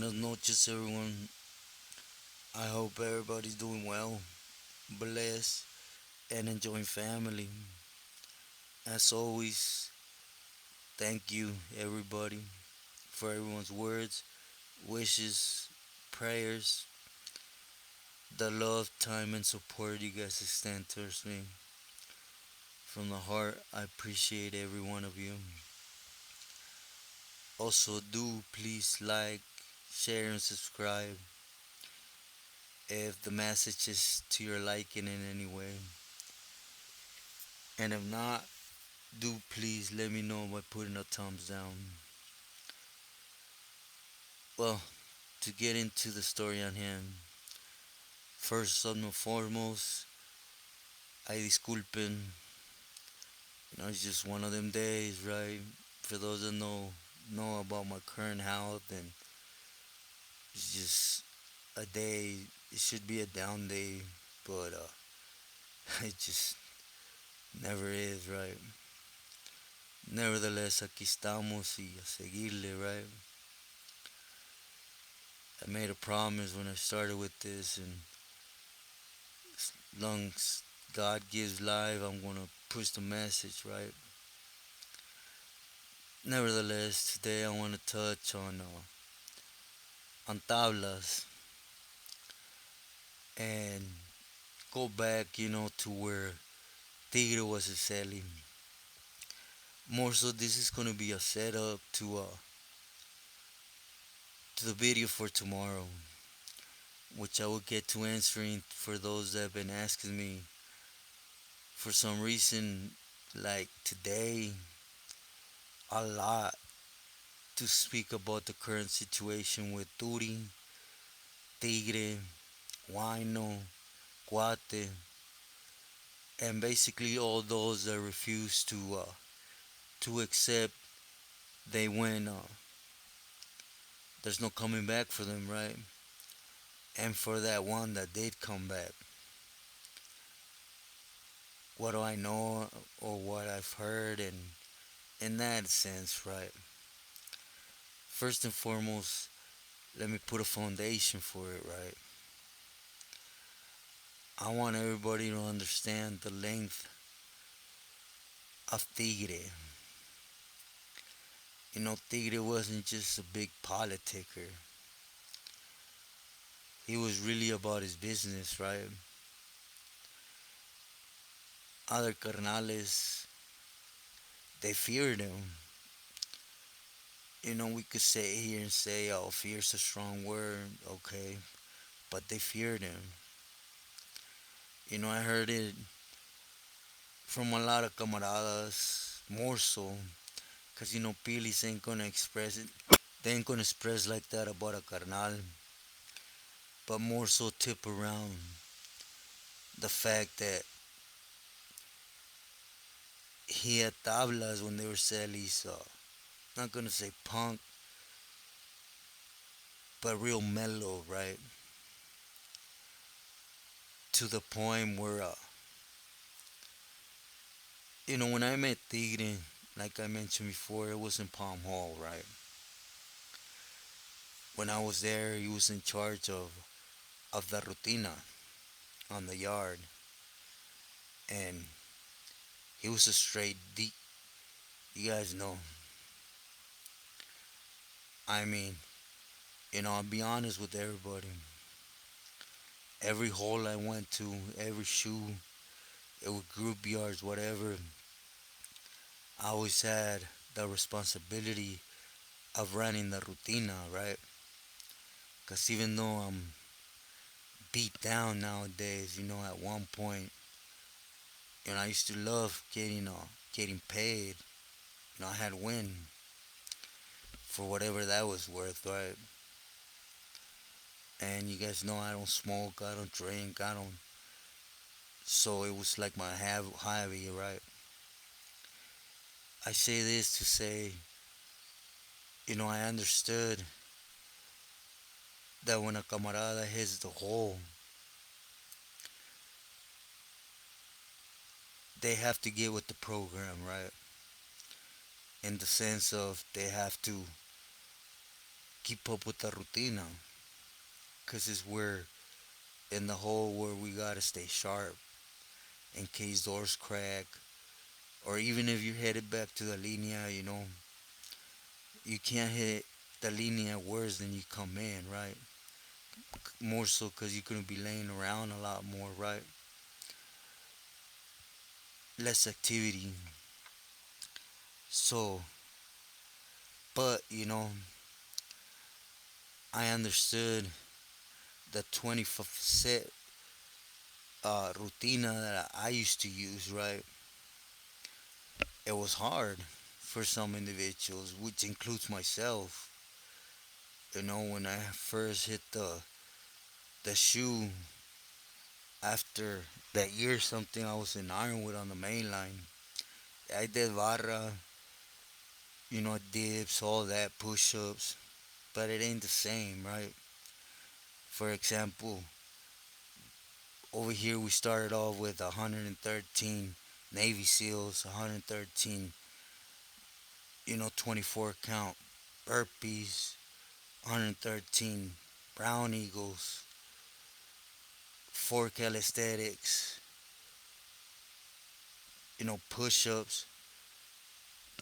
Buenas noches, everyone. I hope everybody's doing well, blessed, and enjoying family. As always, thank you, everybody, for everyone's words, wishes, prayers, the love, time, and support you guys extend towards me. From the heart, I appreciate every one of you. Also, do please like, share, and subscribe if the message is to your liking in any way. And if not, do please let me know by putting a thumbs down. Well, to get into the story on hand, first and foremost, I disculpen. It's just one of them days, right? For those that know about my current health, and it's just a day. It should be a down day, but it just never is, right? Nevertheless, aquí estamos y a seguirle, right? I made a promise when I started with this, and as long as God gives life, I'm gonna push the message, right? Nevertheless, today I want to touch on tablas and go back, to where Tigre was selling. More so, this is gonna be a setup to the video for tomorrow, which I will get to answering for those that have been asking me for some reason, like today, a lot to speak about the current situation with Turi, Tigre, Wino, Guate, and basically all those that refuse to accept they win. There's no coming back for them, right? And for that one that did come back, what do I know or what I've heard, and in that sense, right? First and foremost, let me put a foundation for it, right? I want everybody to understand the length of Tigre. Tigre wasn't just a big politicker. He was really about his business, right? Other carnales, they feared him. We could sit here and say, oh, fear's a strong word, okay, but they feared him. I heard it from a lot of camaradas, more so, because, Pilis ain't gonna express it. They ain't gonna express like that about a carnal, but more so tip around the fact that he had tablas when they were selling, so not gonna say punk, but real mellow, right? To the point where, when I met Tigre, like I mentioned before, it was in Palm Hall, right? When I was there, he was in charge of the rutina on the yard, and he was a straight D. You guys know. I mean, I'll be honest with everybody. Every hole I went to, every shoe, it was group yards, whatever, I always had the responsibility of running the rutina, right? Because even though I'm beat down nowadays, at one point, I used to love getting paid. I had win for whatever that was worth, right? And you guys know I don't smoke, I don't drink, I don't. So it was like my hobby, right? I say this to say, I understood that when a camarada hits the hole, they have to get with the program, right? In the sense of they have to keep up with the rutina, because it's where in the hole where we gotta stay sharp in case doors crack, or even if you're headed back to the linea, you can't hit the linea worse than you come in, right? More so because you're gonna be laying around a lot more, right? Less activity. So, but I understood the 25th set rutina that I used to use, right? It was hard for some individuals, which includes myself. When I first hit the shoe after that year, something I was in Ironwood on the main line. I did barra, dips, all that, push ups, but it ain't the same, right? For example, over here we started off with 113 Navy SEALs, 113, 24 count burpees, 113 Brown Eagles, 4 calisthenics, push ups.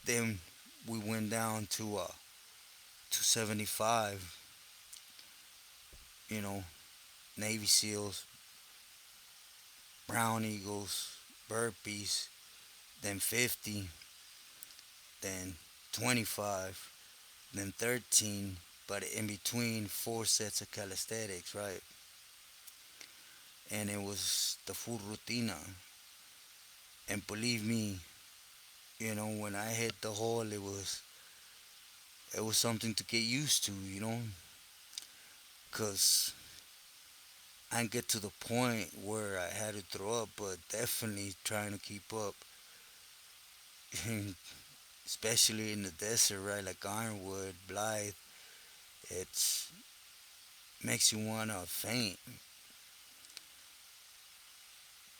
Then we went down to 275, you know, Navy SEALs, Brown Eagles, burpees, then 50, then 25, then 13, but in between 4 sets of calisthenics, right? And it was the full rutina. And believe me, when I hit the hole, it was something to get used to, cause I get to the point where I had to throw up, but definitely trying to keep up, especially in the desert, right? Like Ironwood, Blythe, it's makes you wanna faint.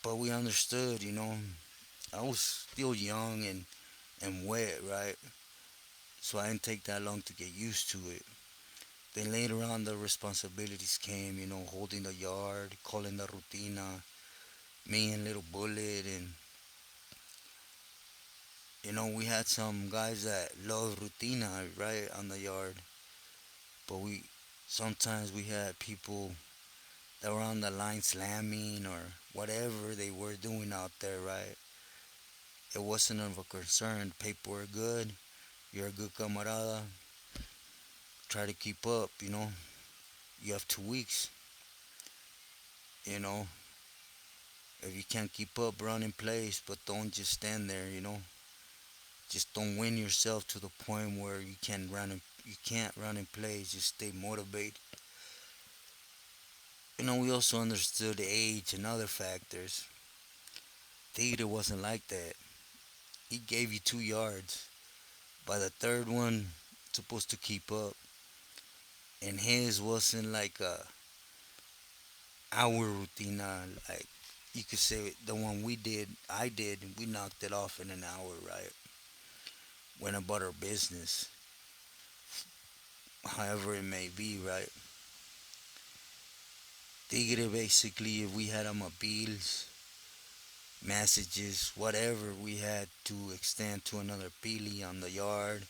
But we understood, I was still young and wet, right? So I didn't take that long to get used to it. Then later on, the responsibilities came, holding the yard, calling the rutina, me and Little Bullet, and we had some guys that love rutina, right, on the yard. But sometimes we had people that were on the line slamming or whatever they were doing out there, right? It wasn't of a concern. People were good. You're a good camarada. Try to keep up, You have 2 weeks, you know. If you can't keep up, run in place, but don't just stand there, Just don't win yourself to the point where you can't run in place. Just stay motivated. We also understood the age and other factors. Tigre wasn't like that. He gave you 2 yards. By the third one, supposed to keep up. And his wasn't like a hour routine. Like you could say the one I did, we knocked it off in an hour, right? Went about our business, however it may be, right? Tigre basically, if we had appeals, messages, whatever we had to extend to another pili on the yard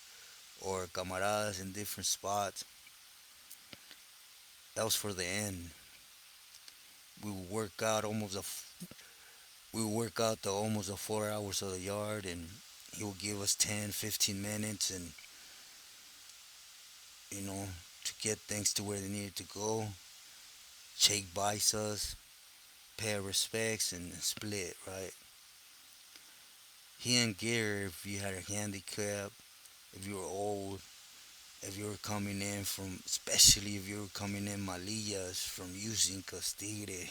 or camaradas in different spots, that was for the end. We would work out we would work out the almost the 4 hours of the yard, and he would give us 10, 15 minutes, and you know, to get things to where they needed to go. Shake bites us, pay our respects, and split, right? He didn't care if you had a handicap, if you were old, if you were coming in from, especially if you were coming in malillas from using Castigre.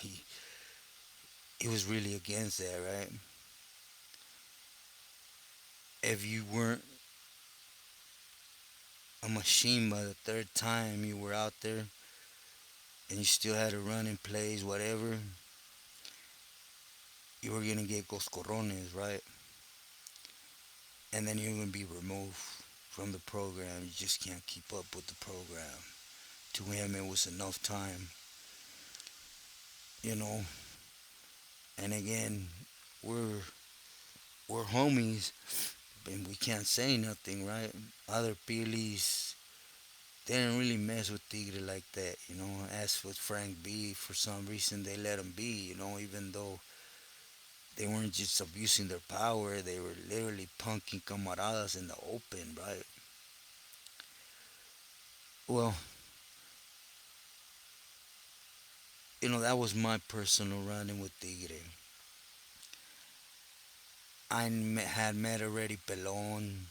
He was really against that, right? If you weren't a machine by the third time you were out there and you still had to run in plays, whatever, you were gonna get coscorrones, right? And then you're gonna be removed. from the program. You just can't keep up with the program. To him, it was enough time, you know. And again, we're we're homies, and we can't say nothing, right? Other Pilis, they didn't really mess with Tigre like that, you know. As with Frank B, for some reason they let him be, you know, even though they weren't just abusing their power, they were literally punking camaradas in the open, right? Well, you know, that was my personal running with Tigre. Had met already Pelon.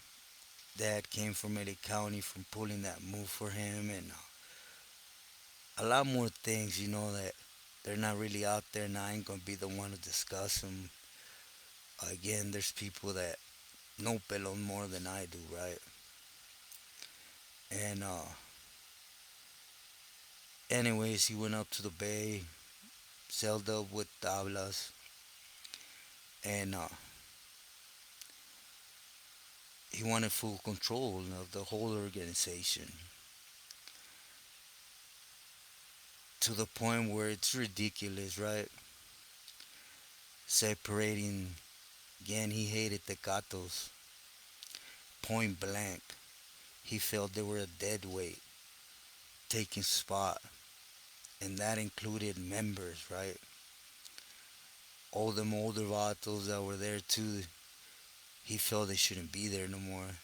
Dad came from LA County from pulling that move for him, and a lot more things, you know, that they're not really out there, and I ain't gonna be the one to discuss them. Again, there's people that know Pelon more than I do, right? And anyways, he went up to the Bay, sailed up with Tablas, and he wanted full control of the whole organization to the point where it's ridiculous, right? Separating, again, he hated the Gatos, point blank. He felt they were a dead weight, taking spot, and that included members, right? All them older vatos that were there too, he felt they shouldn't be there no more.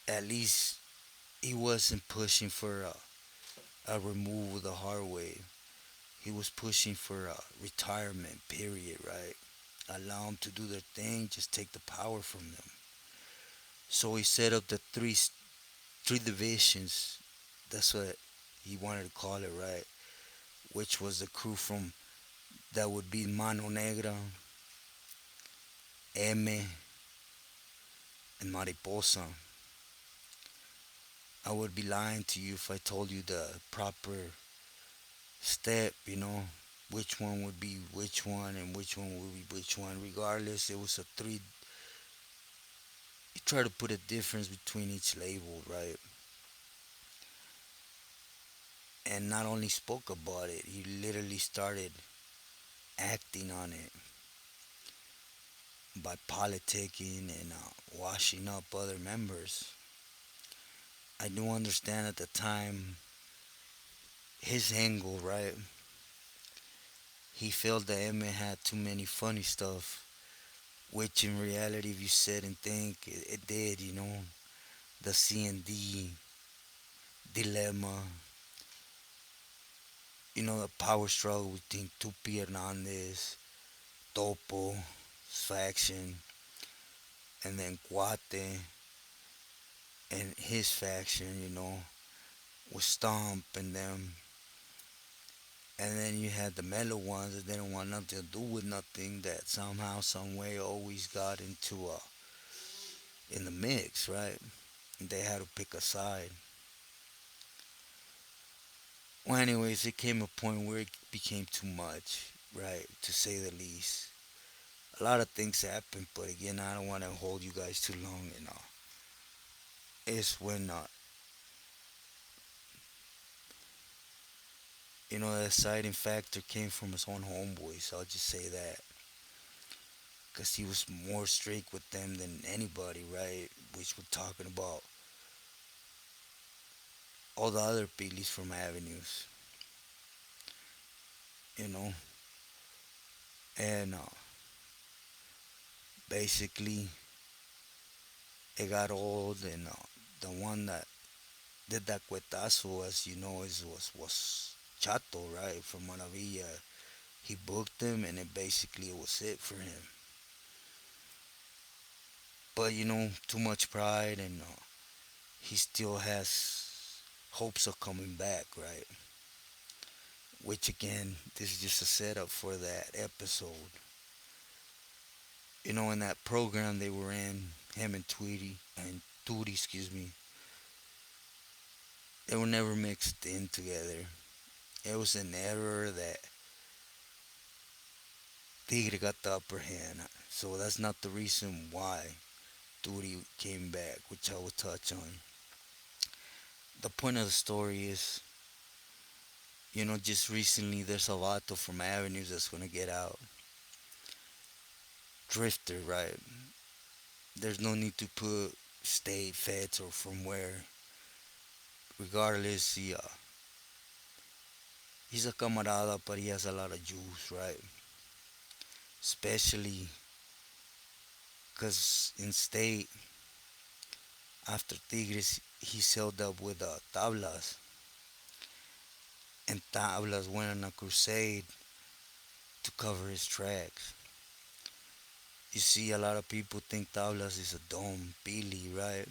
At least he wasn't pushing for a removal the hard way. He was pushing for a retirement, period, right? Allow them to do their thing, just take the power from them. So he set up the three divisions. That's what he wanted to call it, right? Which was the crew from that would be Mano Negra, EME, and Mariposa. I would be lying to you if I told you the proper step, you know, which one would be which one and which one would be which one. Regardless, it was a three. You try to put a difference between each label, right? And not only spoke about it, he literally started acting on it by politicking and washing up other members. I do understand at the time his angle, right? He felt that Emmett had too many funny stuff, which in reality, if you sit and think, it did, you know. The C&D dilemma, you know, the power struggle between Tupi Hernandez, Topo, faction, and then Cuate and his faction, you know, with Stomp and them. And then you had the mellow ones that didn't want nothing to do with nothing that somehow, some way always got into in the mix, right? And they had to pick a side. Well, anyways, it came a point where it became too much, right? To say the least. A lot of things happened, but again, I don't want to hold you guys too long, you know. It's when, you know, the deciding factor came from his own homeboys. I'll just say that. Because he was more strict with them than anybody, right? Which we're talking about all the other Baileys from Avenues, you know. And basically, it got old, and the one that did that cuetazo, as you know, was Chato, right, from Maravilla. He booked him, and it basically was it for him. But you know, too much pride, and he still has hopes of coming back, right? Which again, this is just a setup for that episode. You know, in that program they were in, him and Tootie, excuse me, they were never mixed in together. It was an error that Tigre got the upper hand. So that's not the reason why. duty came back, which I will touch on. The point of the story is, just recently there's a vato from Avenues that's gonna get out. Drifter, right? There's no need to put state, feds, or from where. Regardless, he's a camarada, but he has a lot of juice, right? Especially because in state, after Tigres, he sailed up with Tablas, and Tablas went on a crusade to cover his tracks. You see, a lot of people think Tablas is a dumb Billy, right?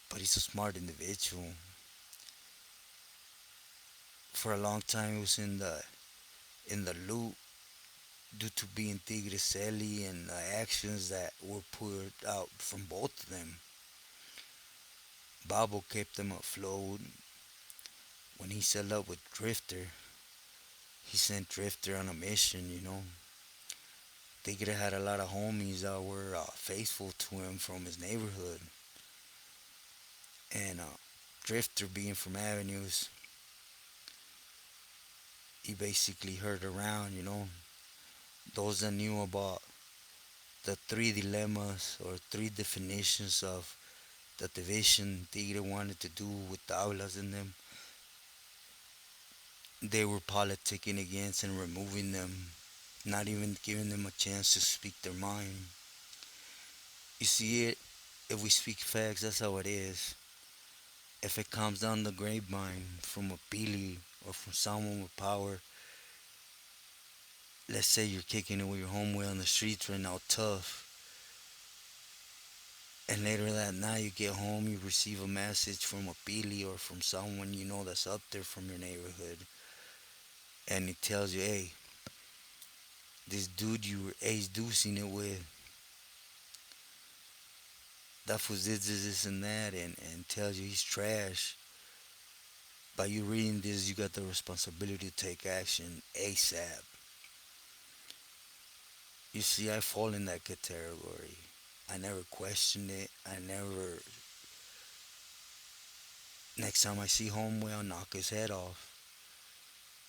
But he's a smart individual. For a long time, he was in the loop due to being Tigre Selly and the actions that were put out from both of them. Babo kept them afloat. When he set up with Drifter, he sent Drifter on a mission. Tigre had a lot of homies that were faithful to him from his neighborhood. And Drifter, being from Avenues, he basically heard around. Those that knew about the three dilemmas or three definitions of the division Tigre wanted to do with Tablas in them, they were politicking against and removing them, not even giving them a chance to speak their mind. You see it, if we speak facts, that's how it is. If it comes down the grapevine from a Pili or from someone with power, let's say you're kicking it with your homeboy on the streets right now, tough, and later that night you get home, you receive a message from a Pili or from someone you know that's up there from your neighborhood, and it tells you, hey, this dude you were ace deucing it with, that fool did this and that, and tells you he's trash. By you reading this, you got the responsibility to take action ASAP. You see, I fall in that category. I never question it. Next time I see homeboy, I'll knock his head off.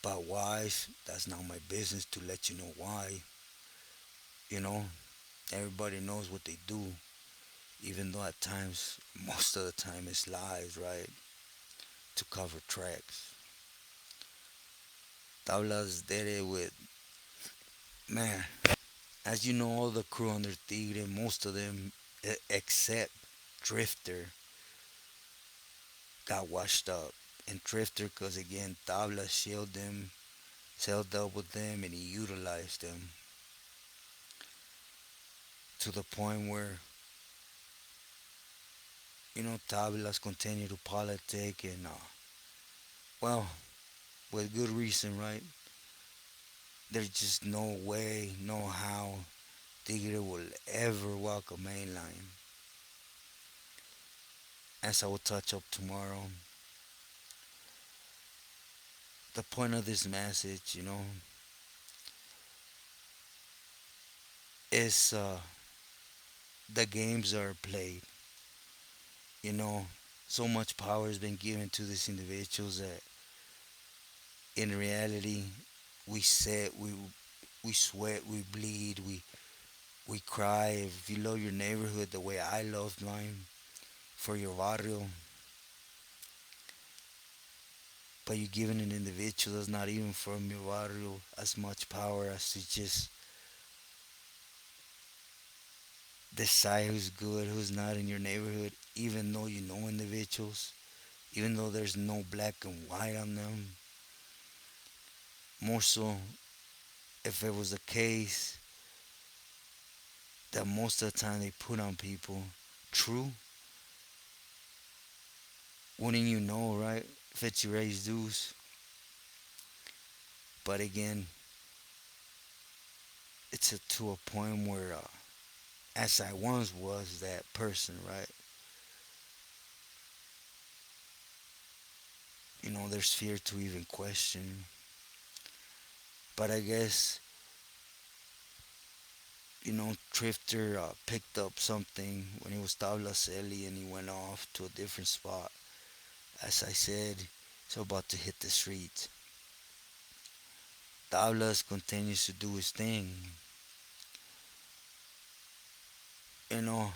But why? That's not my business to let you know why. You know, everybody knows what they do, even though at times, most of the time, it's lies, right? To cover tracks. Tablas did it with, man, as you know, all the crew under Tigre, most of them, except Drifter, got washed up. And Drifter, because again, Tabla shielded them, sailed up with them, and he utilized them to the point where, Tablas continue to politic and, well, with good reason, right? There's just no way, no how Tigre will ever walk a main line. As I will touch up tomorrow, the point of this message, is the games are played. You know, so much power has been given to these individuals that in reality we sweat, we sweat, we bleed, we cry. If you love your neighborhood the way I loved mine for your barrio, but you're giving an individual that's not even from your barrio as much power as to just decide who's good, who's not in your neighborhood, even though you know individuals, even though there's no black and white on them. More so, if it was a case that most of the time they put on people, true, wouldn't you know, right? If it's your raised dues. But again, it's to a point where, as I once was that person, right? There's fear to even question. But I guess Drifter picked up something when he was Tablas and he went off to a different spot. As I said, he's about to hit the streets. Tablas continues to do his thing. You know,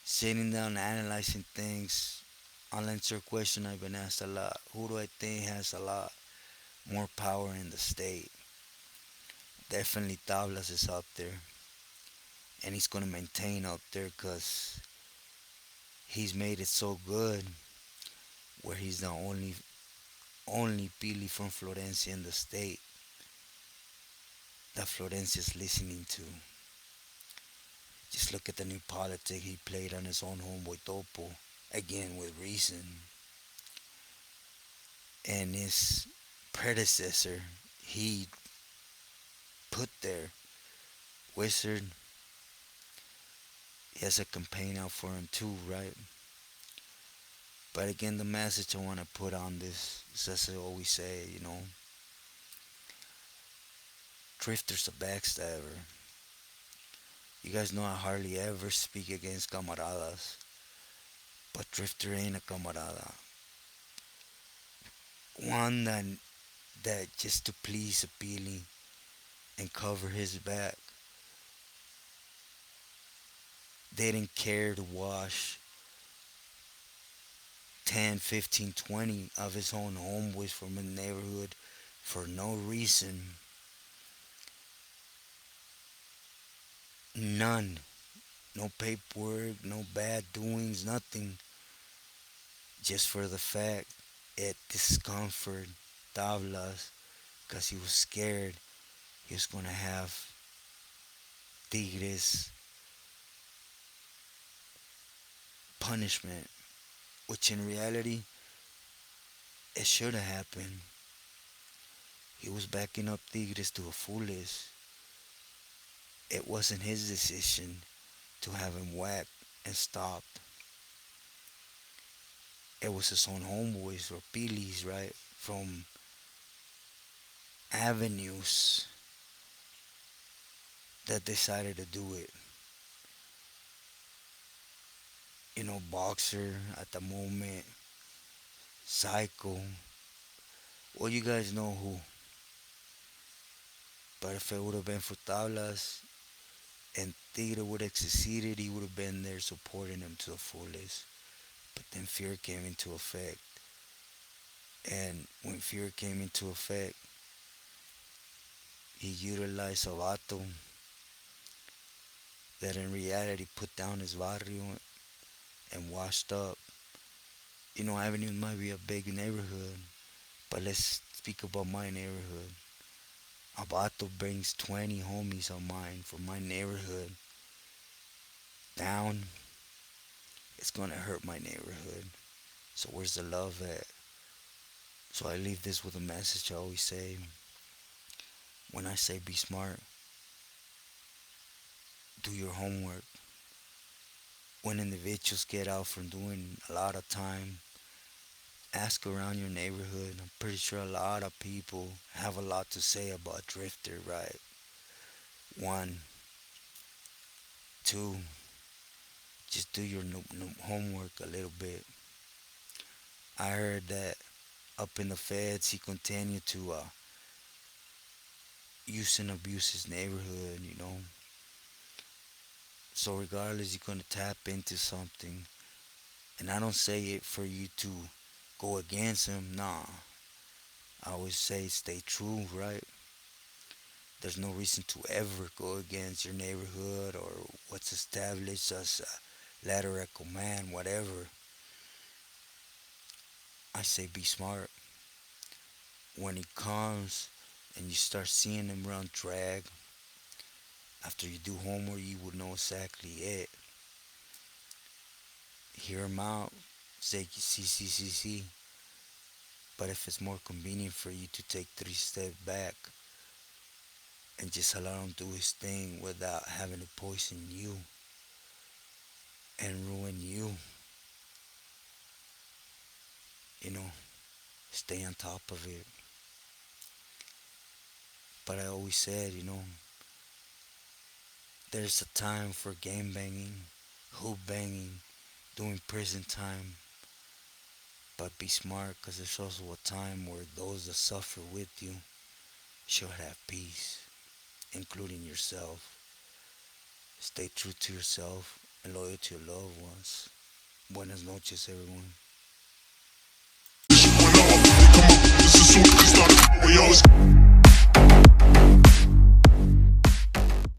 Sitting down analyzing things. I'll answer a question I've been asked a lot. Who do I think has a lot more power in the state? Definitely Tablas is up there. And he's going to maintain up there because he's made it so good where he's the only Pili from Florencia in the state that Florencia is listening to. Just look at the new politic he played on his own homeboy Topo. Again, with reason. And his predecessor, he put there, Wizard, he has a campaign out for him too, right? But again, the message I want to put on this is as I always say, Drifter's a backstabber. You guys know I hardly ever speak against camaradas, but Drifter ain't a camarada. One that just to please appealing and cover his back didn't care to wash 10, 15, 20 of his own homeboys from the neighborhood for no reason. None. No paperwork, no bad doings, nothing. Just for the fact it discomfort Tablas because he was scared he was going to have Tigre's punishment, which in reality it should have happened. He was backing up Tigres to a fullest. It wasn't his decision to have him whacked and stopped. It was his own homeboys or pilis, right? From avenues that decided to do it. Boxer at the moment, Psycho. Well, you guys know who. But if it would have been for Tablas and Tigre would have succeeded, he would have been there supporting him to the fullest. But then fear came into effect. And when fear came into effect, he utilized a vato that in reality put down his barrio and washed up. Avenue might be a big neighborhood, but let's speak about my neighborhood. A vato brings 20 homies of mine from my neighborhood down. It's gonna hurt my neighborhood. So where's the love at? So I leave this with a message I always say. When I say be smart, do your homework. When individuals get out from doing a lot of time, ask around your neighborhood. I'm pretty sure a lot of people have a lot to say about Drifter, right? One, two, just do your homework a little bit. I heard that up in the feds, he continued to use and abuse his neighborhood. So regardless, you're gonna tap into something, and I don't say it for you to go against him. Nah, I always say stay true, right? There's no reason to ever go against your neighborhood or what's established as a letter of command, whatever. I say be smart. When he comes and you start seeing him run drag, after you do homework, you will know exactly it. Hear him out, say see, see, see, see. But if it's more convenient for you to take 3 steps back and just allow him do his thing without having to poison you and ruin you, you know, stay on top of it. But I always said, There's a time for game banging, hoop banging, doing prison time, but be smart because there's also a time where those that suffer with you should have peace, including yourself. Stay true to yourself and loyal to your loved ones. Buenas noches, everyone. This is what we start. We always